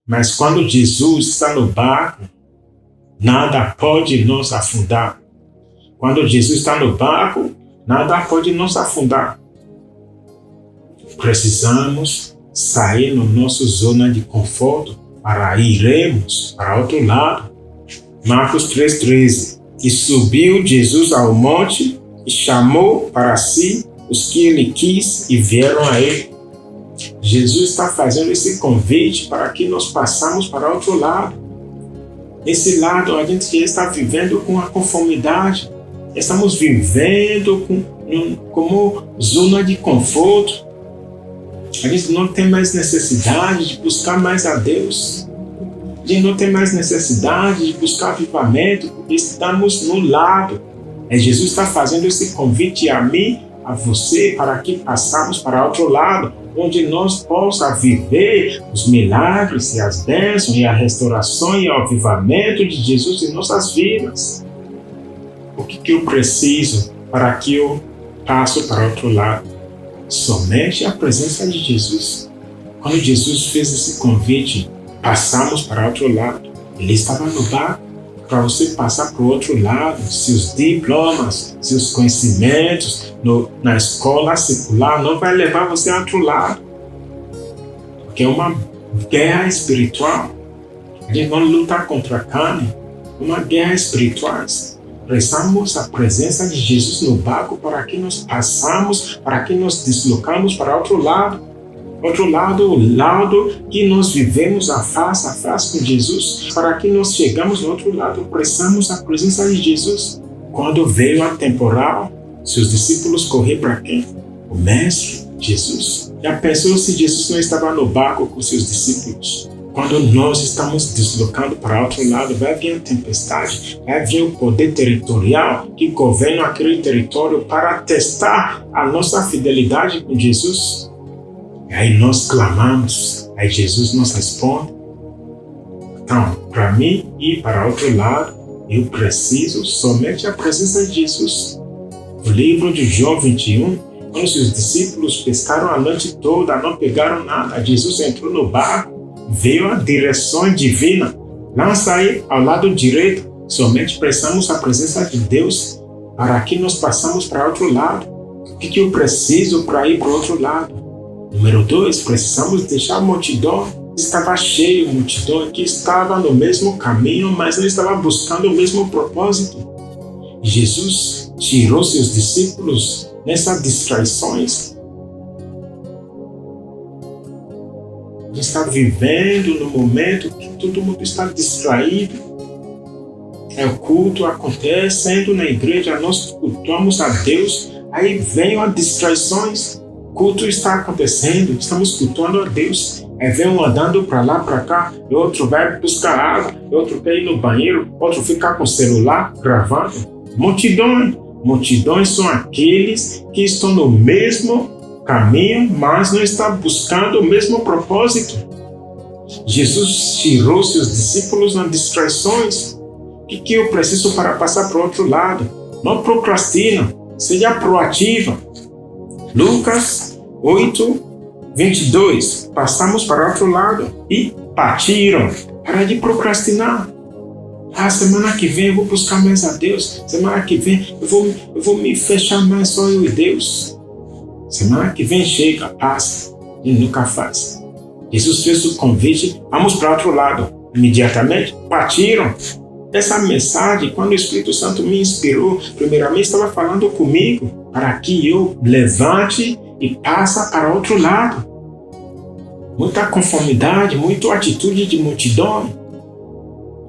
Mas quando Jesus está no barco, nada pode nos afundar. Quando Jesus está no barco, nada pode nos afundar. Precisamos sair da nossa zona de conforto para iremos para outro lado. Marcos 3,13. E subiu Jesus ao monte e chamou para si os que ele quis e vieram a ele. Jesus está fazendo esse convite para que nós passamos para outro lado. Esse lado a gente está vivendo com a conformidade. Estamos vivendo como zona de conforto. A gente não tem mais necessidade de buscar mais a Deus. A gente não tem mais necessidade de buscar avivamento, porque estamos no lado. Jesus está fazendo esse convite a mim, a você, para que passamos para outro lado, onde nós possamos viver os milagres e as bênçãos e a restauração e o avivamento de Jesus em nossas vidas. O que eu preciso para que eu passe para outro lado? Somente a presença de Jesus. Quando Jesus fez esse convite, passamos para outro lado. Ele estava no barco. Para você passar para o outro lado, seus diplomas, seus conhecimentos na escola secular não vai levar você a outro lado. Porque é uma guerra espiritual. A gente não luta contra a carne, é uma guerra espiritual. Precisamos da presença de Jesus no barco para que nós passamos, para que nós deslocamos para outro lado. Outro lado, o lado que nós vivemos a face com Jesus. Para que nós chegamos no outro lado, precisamos da presença de Jesus. Quando veio a temporal, seus discípulos correram para quem? O Mestre, Jesus. Já pensou se Jesus não estava no barco com seus discípulos? Quando nós estamos deslocando para outro lado, vai vir a tempestade, vai vir o poder territorial que governa aquele território para testar a nossa fidelidade com Jesus. Aí nós clamamos, aí Jesus nos responde. Então, para mim ir para outro lado, eu preciso somente a presença de Jesus. No livro de João 21, quando seus discípulos pescaram a noite toda, não pegaram nada, Jesus entrou no barco, veio a direção divina, lança aí ao lado direito, somente precisamos da presença de Deus para que nós passamos para outro lado. O que eu preciso para ir para o outro lado? Número 2, precisamos deixar a multidão. Estava cheio, multidão que estava no mesmo caminho, mas não estava buscando o mesmo propósito. Jesus tirou seus discípulos nessas distrações. Ele está vivendo no momento que todo mundo está distraído. O culto acontecendo na igreja, nós cultuamos a Deus, aí vem as distrações. O culto está acontecendo, estamos cultuando a Deus. Aí vem um andando para lá, para cá, e outro vai buscar água, e outro quer ir no banheiro, outro fica com o celular gravando. Multidões são aqueles que estão no mesmo caminho, mas não estão buscando o mesmo propósito. Jesus tirou seus discípulos nas distrações. O que eu preciso para passar para o outro lado? Não procrastina, seja proativa. Lucas 8:22. Passamos para outro lado e partiram. Para de procrastinar. Semana que vem eu vou buscar mais a Deus. Semana que vem eu vou me fechar mais só eu e Deus. Semana que vem chega, passa e nunca faz. Jesus fez o convite, vamos para outro lado. Imediatamente partiram. Essa mensagem, quando o Espírito Santo me inspirou, primeiramente estava falando comigo para que eu levante e passe para outro lado. Muita conformidade, muita atitude de multidão,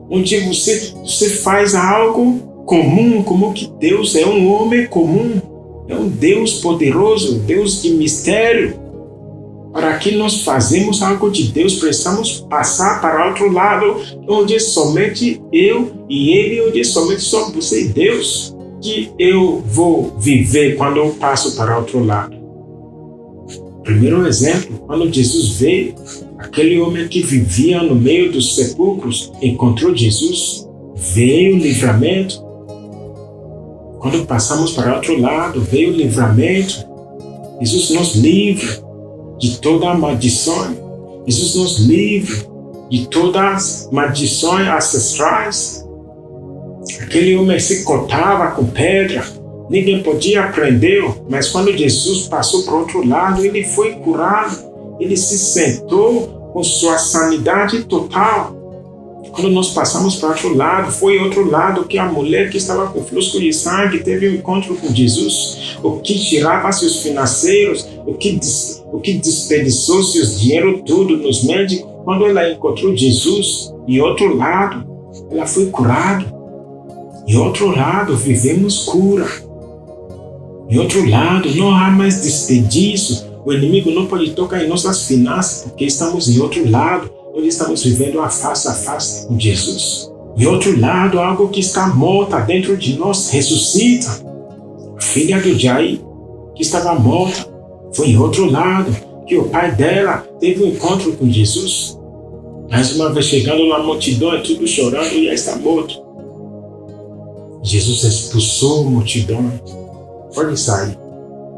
onde você faz algo comum, como que Deus é um homem comum, é um Deus poderoso, Deus de mistério. Para que nós fazemos algo de Deus, precisamos passar para outro lado, onde somente eu e Ele, onde somente só você e Deus, que eu vou viver quando eu passo para outro lado. Primeiro exemplo, quando Jesus veio, aquele homem que vivia no meio dos sepulcros encontrou Jesus, veio o livramento. Quando passamos para outro lado, veio o livramento. Jesus nos livra de toda a maldição. Jesus nos livra de todas as maldições ancestrais. Aquele homem se cortava com pedra, ninguém podia prendê-lo, mas quando Jesus passou para o outro lado, ele foi curado, ele se sentou com sua sanidade total. Quando nós passamos para outro lado, foi outro lado que a mulher que estava com fluxo de sangue teve um encontro com Jesus, o que tirava seus financeiros, o que desperdiçou seus dinheiro tudo nos médicos. Quando ela encontrou Jesus, em outro lado, ela foi curada. Em outro lado, vivemos cura. Em outro lado, não há mais desperdício. O inimigo não pode tocar em nossas finanças, porque estamos em outro lado, onde estamos vivendo a face com Jesus. Em outro lado, algo que está morta dentro de nós ressuscita. A filha do Jair, que estava morta, foi em outro lado, que o pai dela teve um encontro com Jesus. Mais uma vez chegando na multidão, tudo chorando, e já está morto. Jesus expulsou a multidão. Pode sair.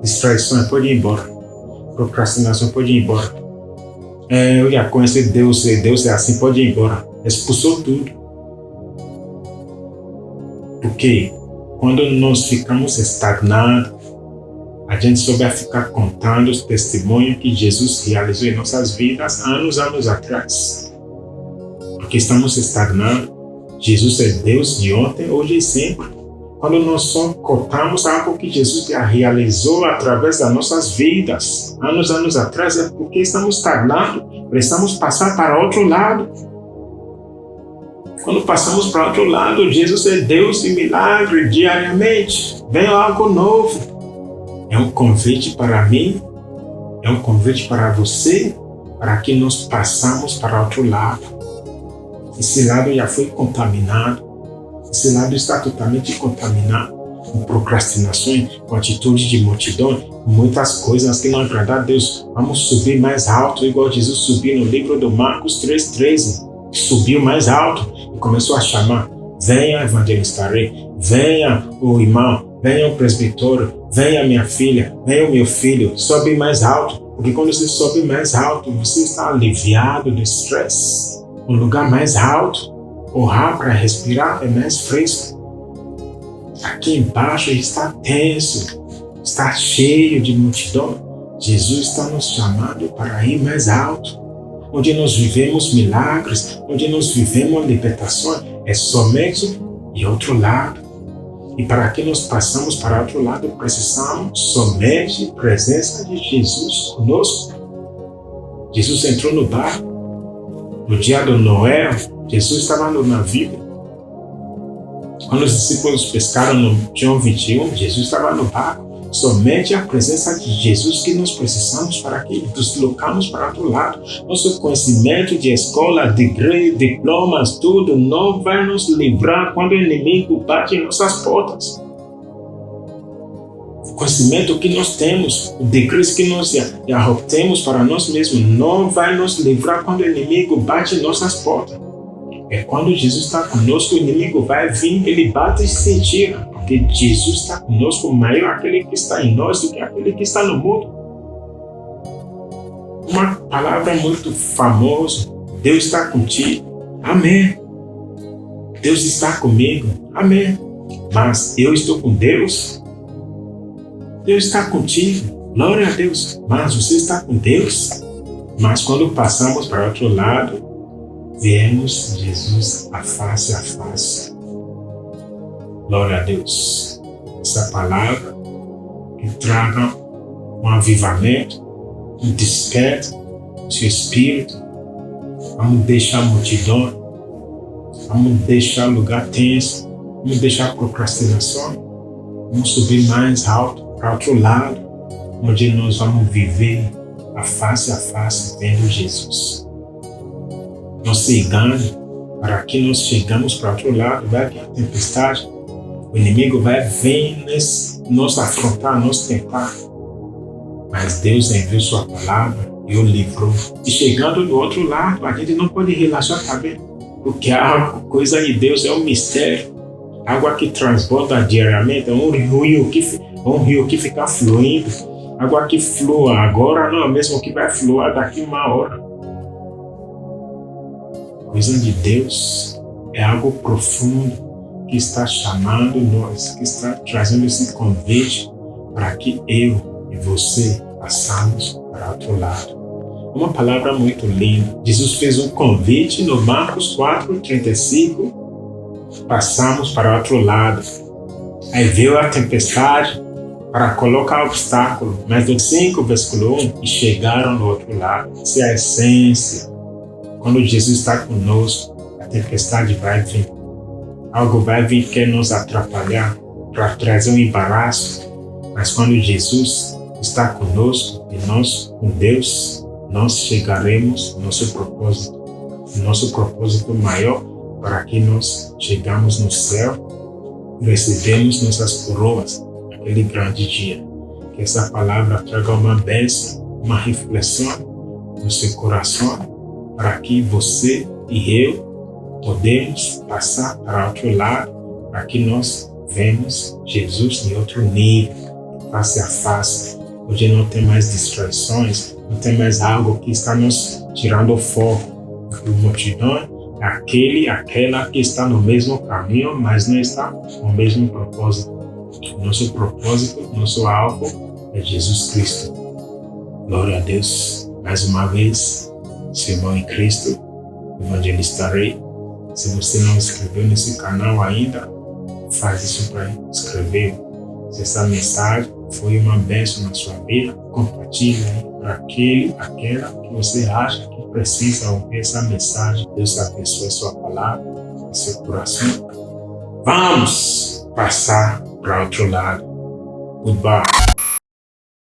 Distraição, pode ir embora. Procrastinação, pode ir embora. Eu já conheço Deus é assim, pode ir embora. Expulsou tudo. Porque quando nós ficamos estagnados, a gente só vai ficar contando os testemunhos que Jesus realizou em nossas vidas anos atrás. Porque estamos estagnados. Jesus é Deus de ontem, hoje e sempre. Quando nós só contamos algo que Jesus já realizou através das nossas vidas, anos atrás, é porque estamos estagnados, precisamos passar para outro lado. Quando passamos para outro lado, Jesus é Deus de milagre diariamente. Vem algo novo. É um convite para mim, é um convite para você, para que nós passamos para outro lado. Esse lado já foi contaminado. Esse lado está totalmente contaminado com procrastinações, com atitudes de multidão, com muitas coisas que não agradam a Deus. Vamos subir mais alto, igual Jesus subiu no livro do Marcos 3,13. Subiu mais alto e começou a chamar: venha, evangelista Rei, venha o irmão, venha o presbitério, venha minha filha, venha o meu filho. Sobe mais alto, porque quando você sobe mais alto, você está aliviado do estresse. Um lugar mais alto, o ar para respirar é mais fresco. Aqui embaixo está tenso, está cheio de multidão. Jesus está nos chamando para ir mais alto, onde nós vivemos milagres, onde nós vivemos libertações. É somente de outro lado. E para que nós passamos para outro lado, precisamos somente da presença de Jesus conosco. Jesus entrou no barco. No dia do Noé, Jesus estava no navio. Quando os discípulos pescaram no João 21, Jesus estava no barco. Somente a presença de Jesus que nós precisamos para que nos deslocamos para outro lado. Nosso conhecimento de escola, de diplomas, tudo não vai nos livrar quando o inimigo bate em nossas portas. O conhecimento que nós temos, o degrees que nós já obtemos para nós mesmos, não vai nos livrar quando o inimigo bate em nossas portas. É quando Jesus está conosco, o inimigo vai vir, ele bate e se tira. Porque Jesus está conosco, maior aquele que está em nós do que aquele que está no mundo. Uma palavra muito famosa: Deus está contigo. Amém. Deus está comigo. Amém. Mas eu estou com Deus. Deus está contigo. Glória a Deus. Mas você está com Deus. Mas quando passamos para outro lado, vemos Jesus a face. Glória a Deus. Essa palavra que traga um avivamento, um desperto do seu espírito. Vamos deixar a multidão, vamos deixar lugar tenso, vamos deixar a procrastinação, vamos subir mais alto para outro lado, onde nós vamos viver a face vendo Jesus. Não se engane, para que nós chegamos para outro lado, vai vir a tempestade. O inimigo vai vir nos afrontar, nos tentar. Mas Deus enviou sua palavra e o livrou. E chegando do outro lado, a gente não pode relaxar também. Porque a coisa de Deus é um mistério. Água que transborda diariamente, é um rio que fica fluindo. Água que flua agora não é mesmo que vai fluir daqui uma hora. A visão de Deus é algo profundo que está chamando nós, que está trazendo esse convite para que eu e você passamos para outro lado. Uma palavra muito linda. Jesus fez um convite no Marcos 4:35. Passamos para outro lado. Aí veio a tempestade para colocar obstáculo. Mas no 5, versículo 1, e chegaram no outro lado. Essa é a essência. Quando Jesus está conosco, a tempestade vai vir. Algo vai vir que quer nos atrapalhar, para trazer um embaraço. Mas quando Jesus está conosco e nós com Deus, nós chegaremos ao nosso propósito maior, para que nós chegamos no céu e recebemos nossas coroas naquele grande dia. Que essa palavra traga uma bênção, uma reflexão no seu coração, para que você e eu podemos passar para outro lado, para que nós vemos Jesus em outro nível, face a face. Hoje não tem mais distrações, não tem mais algo que está nos tirando o foco. A multidão é aquela que está no mesmo caminho, mas não está no mesmo propósito. O nosso propósito, nosso alvo é Jesus Cristo. Glória a Deus. Mais uma vez, seu irmão em Cristo, evangelista Rei. Se você não se inscreveu nesse canal ainda, faz isso para inscrever. Se essa mensagem foi uma bênção na sua vida, compartilhe para aquela que você acha que precisa ouvir essa mensagem. Deus abençoe a sua palavra, seu coração. Vamos passar para outro lado. Goodbye.